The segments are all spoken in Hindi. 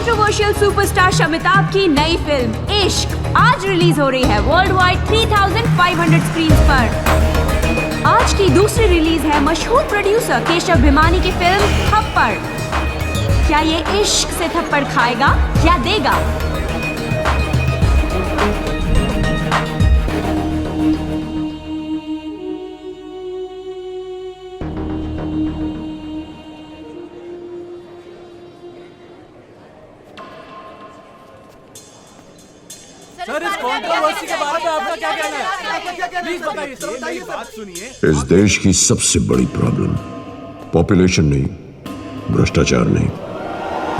कंट्रोवर्शियल सुपरस्टार शमिताभ की नई फिल्म इश्क आज रिलीज हो रही है वर्ल्ड वाइड 3500 स्क्रीन पर। आज की दूसरी रिलीज है मशहूर प्रोड्यूसर केशव भिमानी की फिल्म थप्पड़। क्या ये इश्क से थप्पड़ खाएगा या देगा? सर, इस कंट्रोवर्सी के बारे में आपका क्या कहना है? प्लीज बताइए सर, बताइए। बात सुनिए। इस देश की सबसे बड़ी प्रॉब्लम पॉपुलेशन नहीं, भ्रष्टाचार नहीं,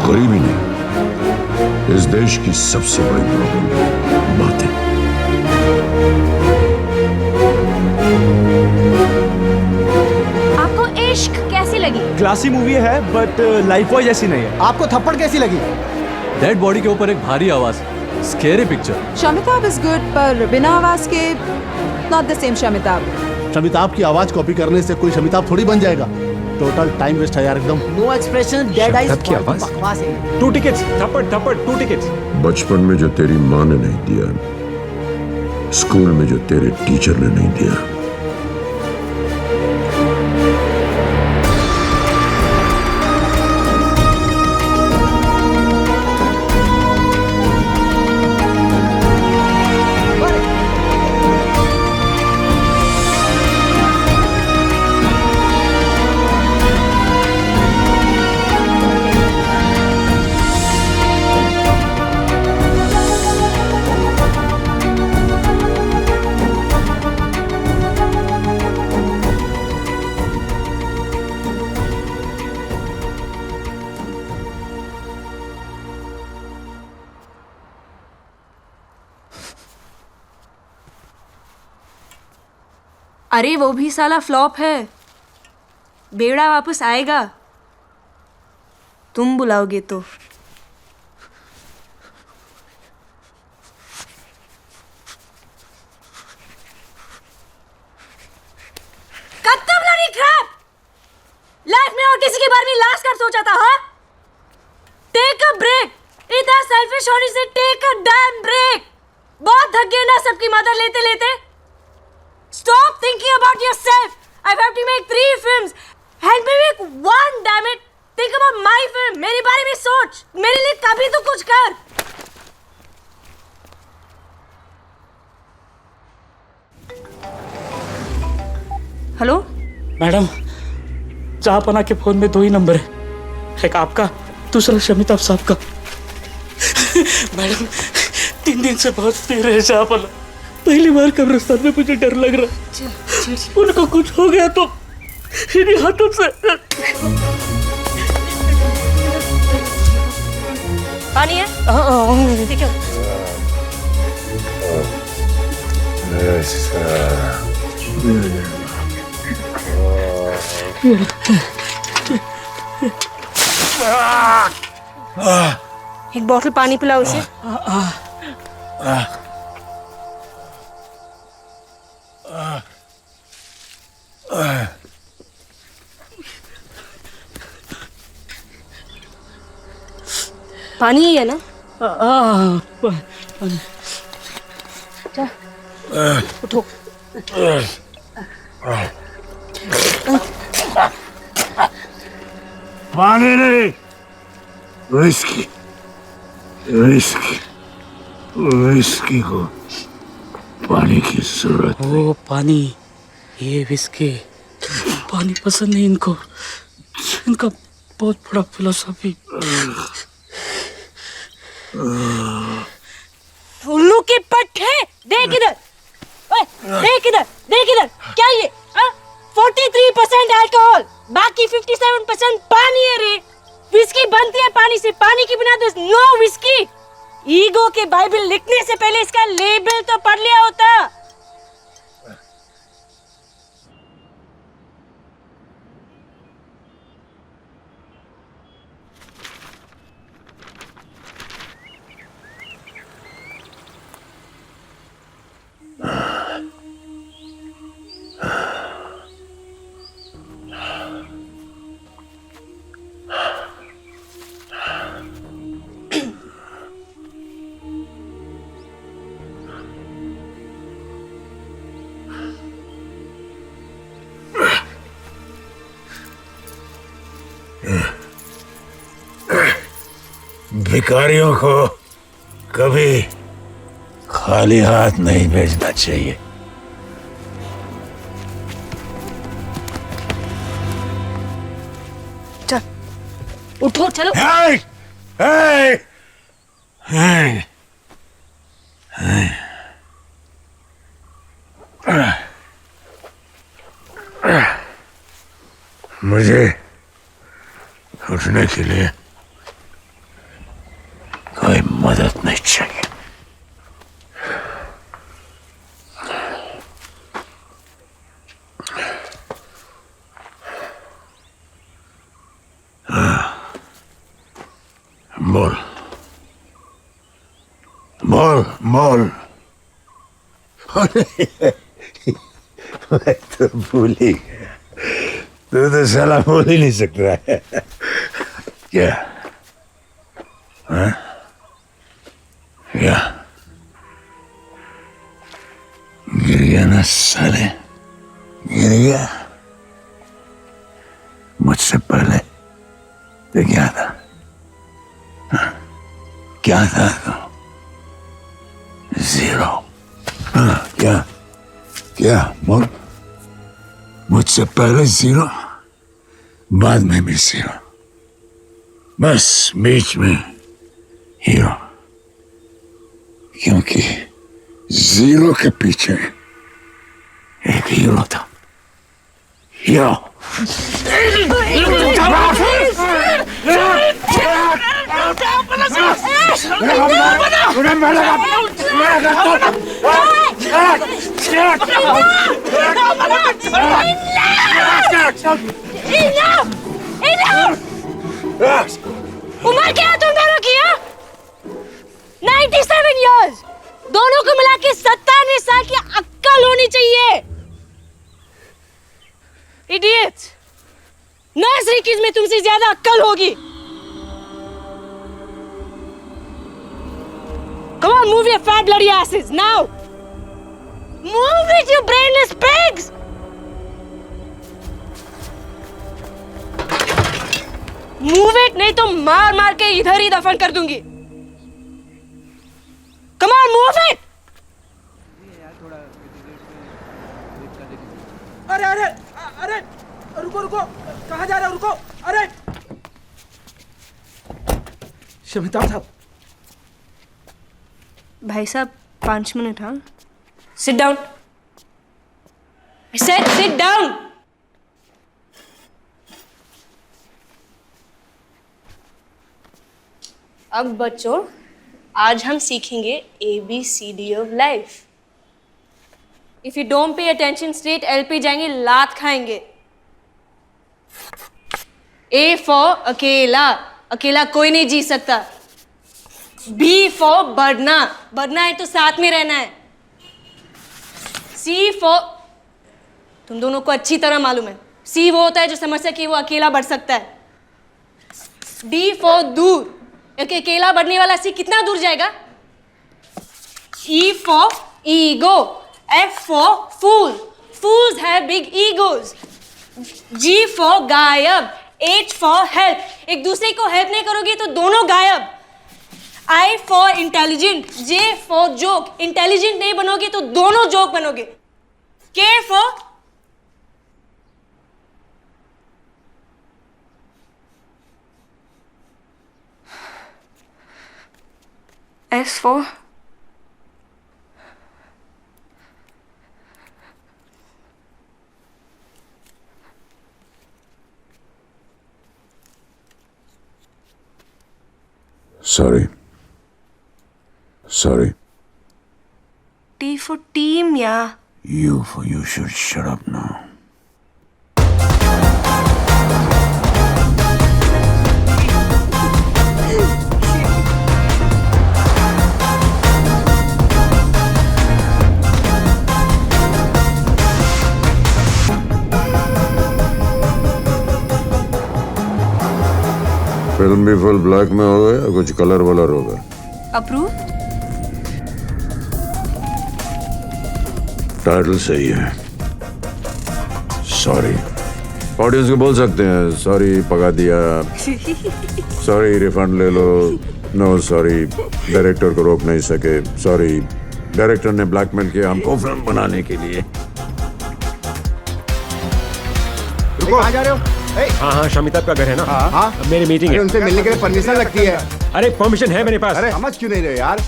गरीबी नहीं। इस देश की सबसे बड़ी प्रॉब्लम बातें। आपको इश्क कैसी लगी? क्लासी मूवी है बट लाइफ बॉय जैसी नहीं है। आपको थप्पड़ कैसी लगी? डेड बॉडी के ऊपर एक भारी आवाज, scary picture. Shamitabh is good पर बिना आवाज के not the same Shamitabh. Shamitabh की आवाज कॉपी करने से कोई शमिताभ थोड़ी बन जाएगा। टोटल टाइम वेस्ट है यार एकदम। No expression, dead eyes. की आवाज? बकवास है। 2 टिकट्स, थप्पड़ 2 टिकट्स। बचपन में जो तेरी माँ ने नहीं दिया, स्कूल में जो तेरे टीचर ने नहीं दिया, अरे वो भी साला फ्लॉप है। बेड़ा वापस आएगा, तुम बुलाओगे तो। लाइफ में और किसी के बारे में लास्ट कर सोचा था? हाँ, टेक अ ब्रेक। इतना सेल्फिश होने से टेक अ डैम ब्रेक। बहुत थक गए ना सबकी मदद लेते लेते। Stop thinking about yourself. I have to make 3 films. Help me make 1, damn it. Think about my film. मेरे बारे में सोच। मेरे लिए कभी तो कुछ कर। हेलो मैडम, जहाँपना के फोन में 2 ही नंबर है, एक आपका, दूसरा शमिताभ साहब का। मैडम 3 दिन से बहुत पी रहे जहाँपना। पहली बार कब्रिस्तान में मुझे डर लग रहा है उनको कुछ हो गया तो इन्हीं हाथों से। पानी है? ठीक है। एक बोतल पानी पिलाओ उसे। पानी ही है ना? उठो। पानी नहीं, विस्की। विस्की को पानी की जरूरत। वो पानी, ये विस्की। पानी पसंद नहीं इनको। इनका बहुत बड़ा फिलोसॉफी। उल्लू के पट्टे। देख इधर, देख इधर, देख इधर। क्या ये? 43% अल्कोहल, बाकी 57% पानी है रे। विस्की बनती है पानी से, पानी की बिना तो नो विस्की। ईगो के बाइबल लिखने से पहले इसका लेबल तो पढ़ लिया होता। भिखारियों को कभी खाली हाथ नहीं भेजना चाहिए। चल उठो चलो। Hey! Hey! Hey! मुझे उठने के लिए कोई मदद नहीं चाहिए। बोल बोल बोल। मैं तो भूल ही गया, तू तो साला बोल ही नहीं सकता है। क्या हाँ? क्या गिर गया ना साले, गिर गया। मुझसे पहले तो क्या था? हाँ? क्या था तो? जीरो। हाँ, क्या क्या बोल। मुझसे पहले जीरो, बाद में भी जीरो, बस बीच में हीरो। क्योंकि जीरो के पीछे एक हीरो था। हीरो। उम्र क्या तुम दोनों की? 97 years। दोनों को मिला के 97 साल की अक्ल होनी चाहिए। Idiots। नर्सरी किड्स में तुमसे ज्यादा अक्ल होगी। Come on, move your fat bloody asses now. Move it, you brainless pigs. Move it, नहीं तो मार मार के इधर ही दफन कर दूंगी। Come on, move it. अरे अरे अरे रुको रुको, कहाँ जा रहे हो? रुको। अरे शमिता साहब। भाई साहब 5 मिनट। हाँ, sit down. I said sit down. अब बच्चों, आज हम सीखेंगे ABCD of life. If you don't pay attention, straight LP जाएंगे, लात खाएंगे। A for अकेला, अकेला कोई नहीं जी सकता। B for बढ़ना, बढ़ना है तो साथ में रहना है। C for, तुम दोनों को अच्छी तरह मालूम है, C वो होता है जो समझ सके वो अकेला बढ़ सकता है। D for दूर, एक अकेला बढ़ने वाला C कितना दूर जाएगा? E for ego, F for fool, fools have big egos। G for गायब, H for help, एक दूसरे को हेल्प नहीं करोगे तो दोनों गायब। I for intelligent, J for joke, intelligent नहीं बनोगे तो दोनों जोक बनोगे। K for S for Sorry. Sorry. T for team, yeah. You should shut up now. Film भी फुल ब्लैक में होगा या कुछ कलर वलर होगा? अप्रूव। टाइटल सही है। सॉरी। ऑडियंस को बोल सकते हैं सॉरी पका दिया, सॉरी रिफंड ले लो, नो सॉरी, डायरेक्टर को रोक नहीं सके। सॉरी, डायरेक्टर ने ब्लैकमेल किया हमको फिल्म बनाने के लिए। कहाँ जा रहे हो? हाँ हाँ, शमिता का घर है ना? हाँ, मेरी मीटिंग है। उनसे मिलने के लिए परमिशन लगती है। अरे परमिशन है मेरे पास। अरे समझ क्यों नहीं रहे यार?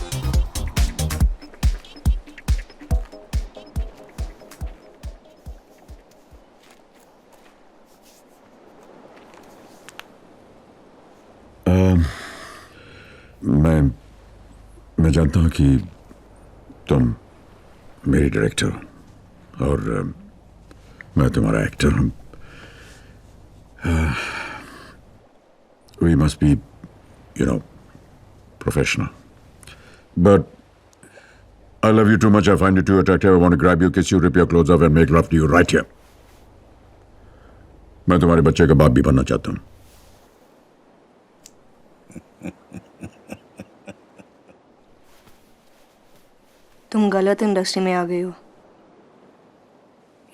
मैं जानता हूं कि तुम मेरी डायरेक्टर हो और मैं तुम्हारा एक्टर हूं। We must be professional, but I love you too much. I find you too attractive. I want to grab you, kiss you, rip your clothes off and make love to you right here. मैं तुम्हारे बच्चे का बाप भी बनना चाहता हूं। तुम गलत इंडस्ट्री में आ गए हो।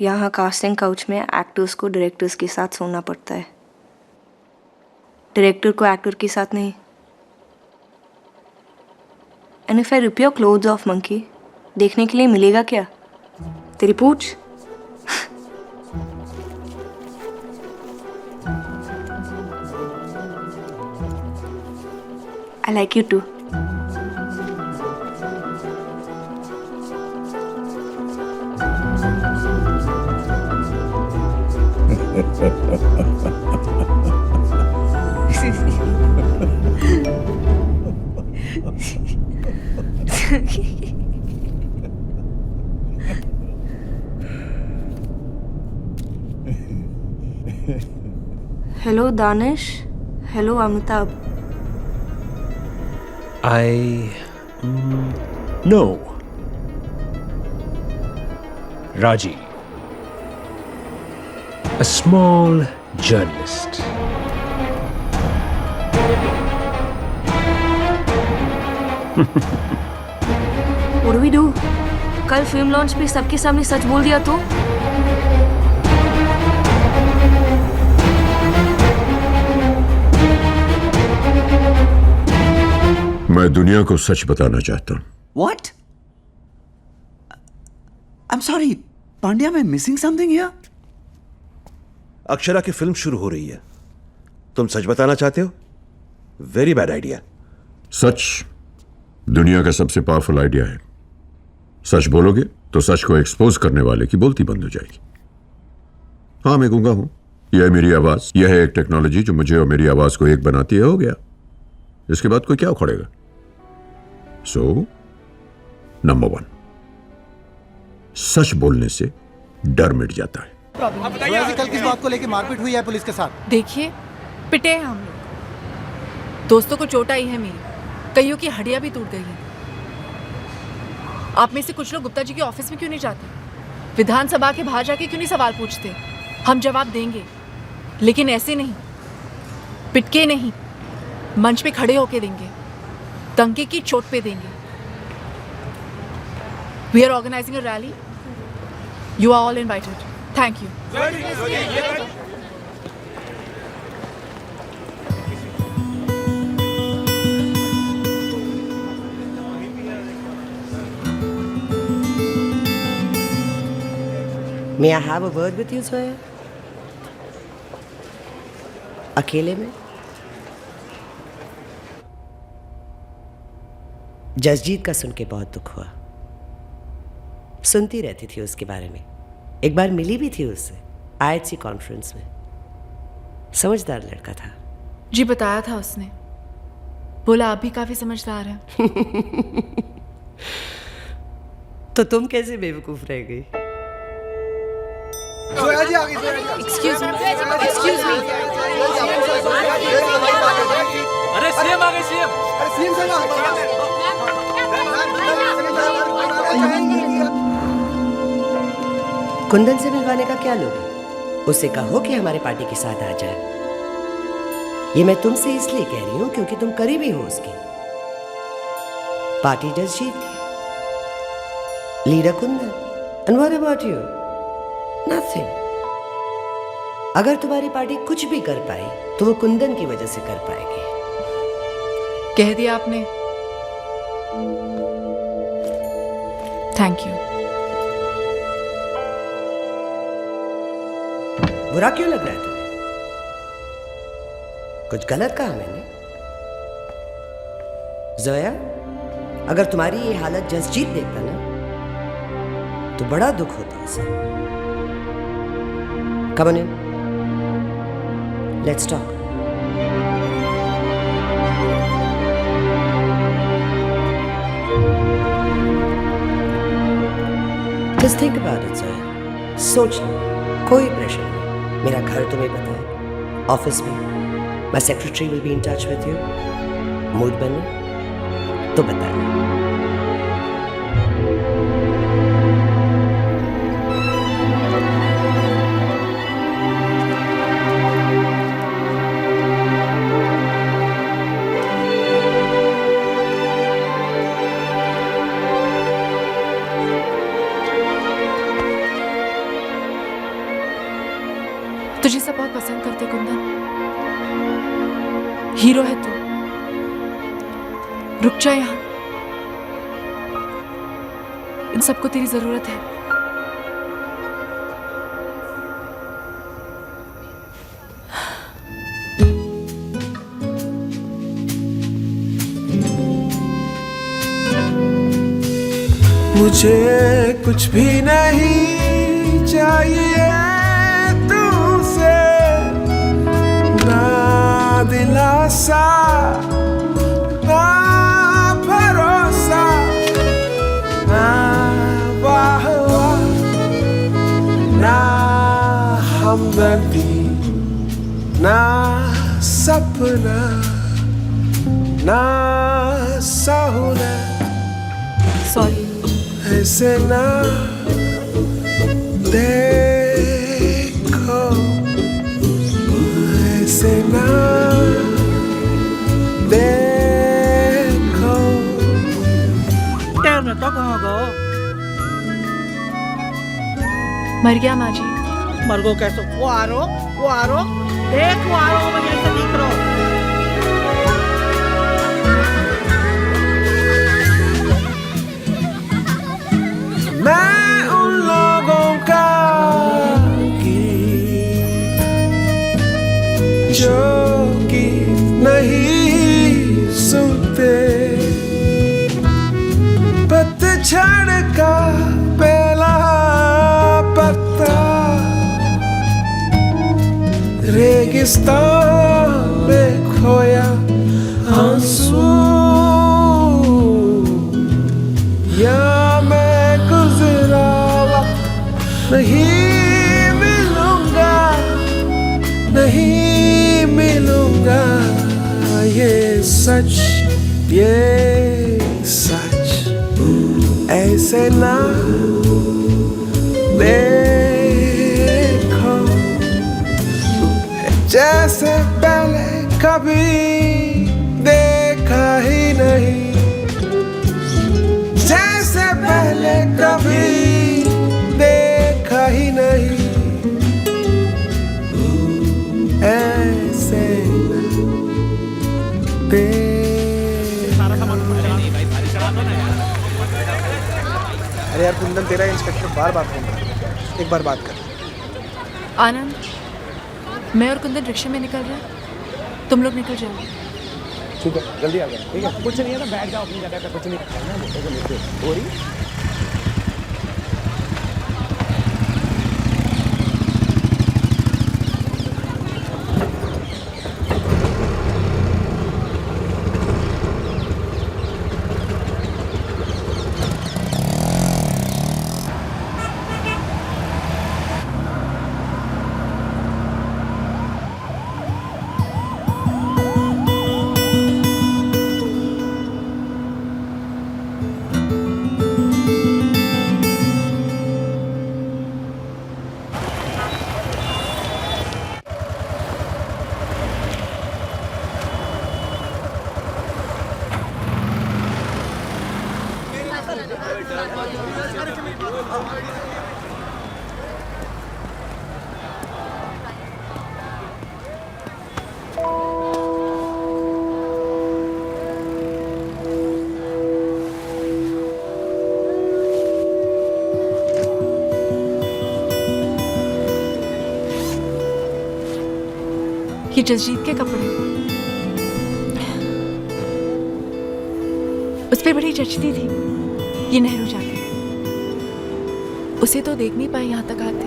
यहाँ कास्टिंग काउच में एक्टर्स को डायरेक्टर्स के साथ सोना पड़ता है, डायरेक्टर को एक्टर के साथ नहीं। And if I rip your clothes off monkey, देखने के लिए मिलेगा क्या? तेरी पूछ। I like you too. Hello Danish. Hello Amitabh. No. Raji. A small journalist. What do we do? कल फिल्म लॉन्च पे सबके सामने सच बोल दिया तो? मैं दुनिया को सच बताना चाहता हूं। What? I'm sorry, पांड्या, मैं मिसिंग समथिंग हियर? अक्षरा की फिल्म शुरू हो रही है, तुम सच बताना चाहते हो? Very bad idea. सच दुनिया का सबसे पावरफुल आइडिया है। सच बोलोगे तो सच को एक्सपोज करने वाले की बोलती बंद हो जाएगी। हाँ, मैं गूंगा हूं, यह है मेरी आवाज, यह है एक टेक्नोलॉजी जो मुझे और मेरी आवाज को एक बनाती है। हो गया, इसके बाद कोई क्या उखड़ेगा? सो नंबर 1, सच बोलने से डर मिट जाता है। कल किस बात को लेकर मारपीट हुई है पुलिस के साथ? देखिए, पिटे हैं हम लोग, दोस्तों को चोट आई है, मेरी कईयों की हड्डियां भी टूट गई हैं। आप में से कुछ लोग गुप्ता जी के ऑफिस में क्यों नहीं जाते? विधानसभा के बाहर जाके क्यों नहीं सवाल पूछते? हम जवाब देंगे, लेकिन ऐसे नहीं, पिटके नहीं, मंच पे खड़े होके देंगे, दंगे की चोट पे देंगे। We are organising a rally, you are all invited. Thank you. May I have a word with you, sir? अकेले में? जसजीत का सुन के बहुत दुख हुआ। सुनती रहती थी उसके बारे में, एक बार मिली भी थी उससे IHC कॉन्फ्रेंस में। समझदार लड़का था। जी बताया था उसने, बोला आप भी काफी समझदार हैं। तो तुम कैसे बेवकूफ रह गई? Excuse me. अरे सीएम आ गए, सीएम। कुंदन से मिलवाने का क्या लोगे? उससे कहो कि हमारे पार्टी के साथ आ जाए। ये मैं तुमसे इसलिए कह रही हूं क्योंकि तुम करीबी हो उसकी। पार्टी जसजीत की, leader Kundan, and what about you? Nothing. अगर तुम्हारी पार्टी कुछ भी कर पाई तो वो कुंदन की वजह से कर पाएगी। कह दिया आपने। Thank you. बुरा क्यों लग रहा है तुम्हें? कुछ गलत कहा मैंने? जोया, अगर तुम्हारी ये हालत जसजीत देखता ना तो बड़ा दुख होता उसे। Come on in, let's talk. Just think about it Zoya, सोच लो, कोई प्रेशर नहीं। मेरा घर तुम्हें पता है, ऑफिस में my secretary will be in touch with you. Mood बने तो बताना। तुझे सब बहुत पसंद करते कुंदन, हीरो है तू। रुक जा यहाँ, इन सबको तेरी जरूरत है। मुझे कुछ भी नहीं चाहिए तुमसे, ना दिलासा ना भरोसा, ना वाहवा ना हमदर्दी, ना सपना, ना सहूलत। सॉरी। ऐसे ना देखो, ऐसे ना देखो। टाइम तो कहाँ गो? मर गया माँ जी। मर गो कैसे? वो आ रो देख, वो आ रो मुझे ऐसे दिख रो। मैं उन लोगों का गीत जो गीत नहीं सुनते, पतझड़ का पहला पत्ता रेगिस्तान में खोया आंसू, या मैं गुजरा वक्त नहीं मिलूंगा, नहीं मिलूंगा। ये सच, ये सच। ऐसे ना देखो, जैसे पहले कभी देखा ही नहीं, जैसे पहले कभी देखा ही नहीं। ऐसे अरे यार कुंदन, तेरा इंस्पेक्टर बार बार फोन कर रहा है, एक बार बात कर। आनंद, मैं और कुंदन रिक्शे में निकल रहे हैं, तुम लोग निकल जाओ। ठीक है, जल्दी आ गया। ठीक है, कुछ नहीं है ना, बैठ जाओ अपनी जगह पे, कुछ नहीं करना है, मोटे को लेके हो रही। ये जसजीत के कपड़े, उस पर बड़ी जचती थी ये नेहरू जैकेट। उसे तो देख नहीं पाए यहां तक आते,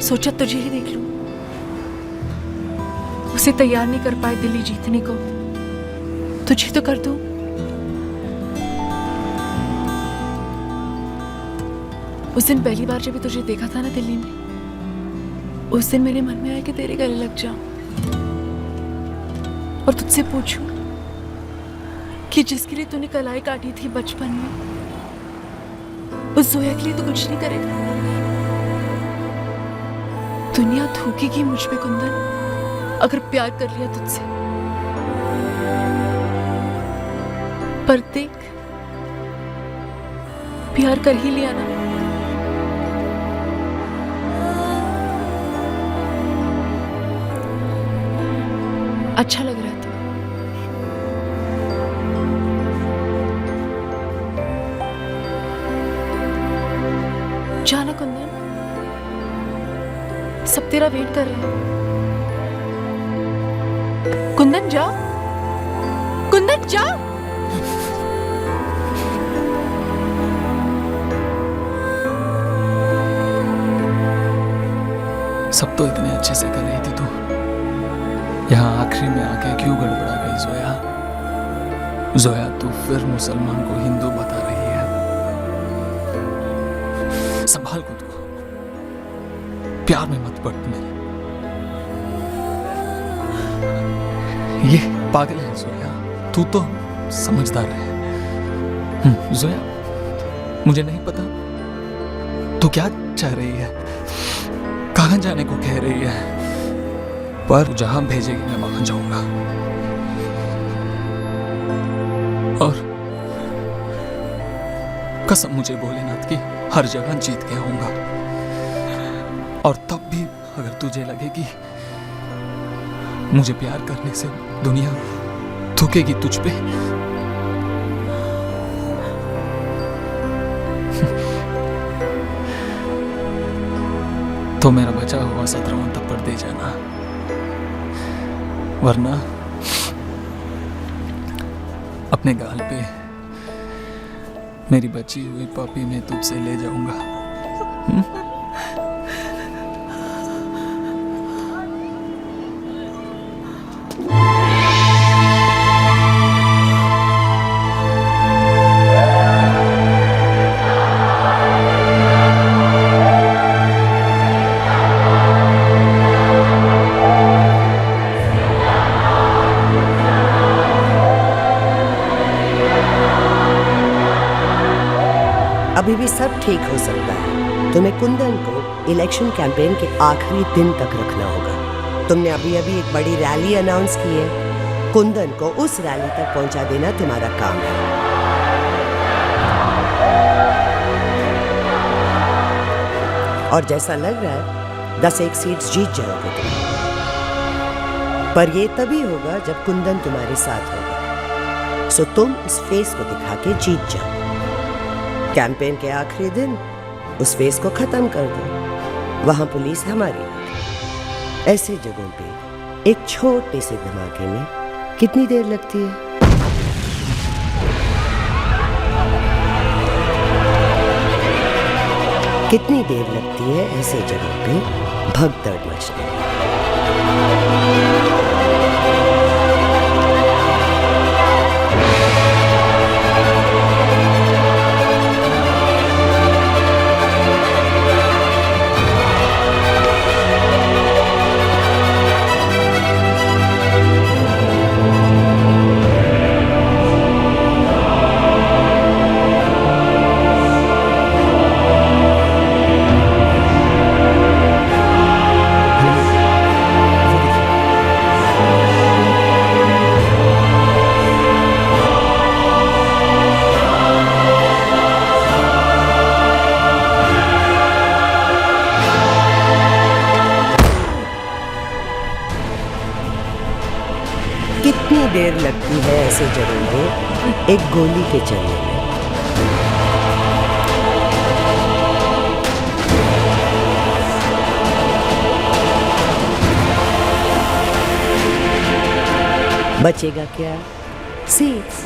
सोचा तुझे ही देख लूं। उसे तैयार नहीं कर पाए दिल्ली जीतने को, तुझे तो कर दूं। उस दिन पहली बार जब तुझे देखा था ना दिल्ली में, उस दिन मेरे मन में आया कि तेरे गले लग जाऊं और तुझसे पूछूं कि जिसके लिए तूने कलाई काटी थी बचपन में, उस जोया के लिए तो कुछ नहीं करेगा। दुनिया थूकेगी मुझ पे कुंदन अगर प्यार कर लिया तुझसे, पर देख प्यार कर ही लिया ना। अच्छा लग रहा था। जाना कुंदन, सब तेरा वेट कर रहे हैं। कुंदन जा, कुंदन जा। सब तो इतने अच्छे से कर रही थी तू, यहाँ आखिरी में आके क्यों गड़बड़ा गई जोया? जोया तू फिर मुसलमान को हिंदू बता रही है। संभाल खुद को, प्यार में मत पड़ मेरे। ये पागल है जोया, तू तो समझदार है। जोया मुझे नहीं पता तू क्या चाह रही है, कहाँ जाने को कह रही है, पर जहां भेजेगी मैं वहां जाऊंगा। और कसम मुझे भोलेनाथ की हर जगह जीत के आऊंगा। और तब भी अगर तुझे लगे कि मुझे प्यार करने से दुनिया थूकेगी तुझ पे, तो मेरा बचा हुआ 17वां थप्पड़ दे जाना, वरना अपने गाल पे मेरी बची हुई पपी में तुझसे ले जाऊंगा। अभी भी सब ठीक हो सकता है। तुम्हें कुंदन को इलेक्शन कैंपेन के आखिरी दिन तक रखना होगा। तुमने अभी अभी एक बड़ी रैली अनाउंस की है, कुंदन को उस रैली तक पहुंचा देना तुम्हारा काम है। और जैसा लग रहा है 10 सीट्स जीत जाओगे तुम, पर ये तभी होगा जब कुंदन तुम्हारे साथ होगा। सो तुम उस फेस को दिखा के जीत जाओ। कैंपेन के आखिरी दिन उस फेस को खत्म कर दो, वहां पुलिस हमारी होगी। ऐसे जगहों पे एक छोटे से धमाके में कितनी देर लगती है? कितनी देर लगती है ऐसे जगहों पे भगदड़ मचने में? कितनी देर लगती है ऐसे जगह पे एक गोली के चलने में? बचेगा क्या? सीट्स।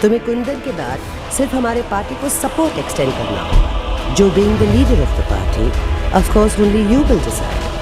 तुम्हें कुंदन के बाद सिर्फ हमारे पार्टी को सपोर्ट एक्सटेंड करना होगा, जो being the leader of the party, of course only you will decide.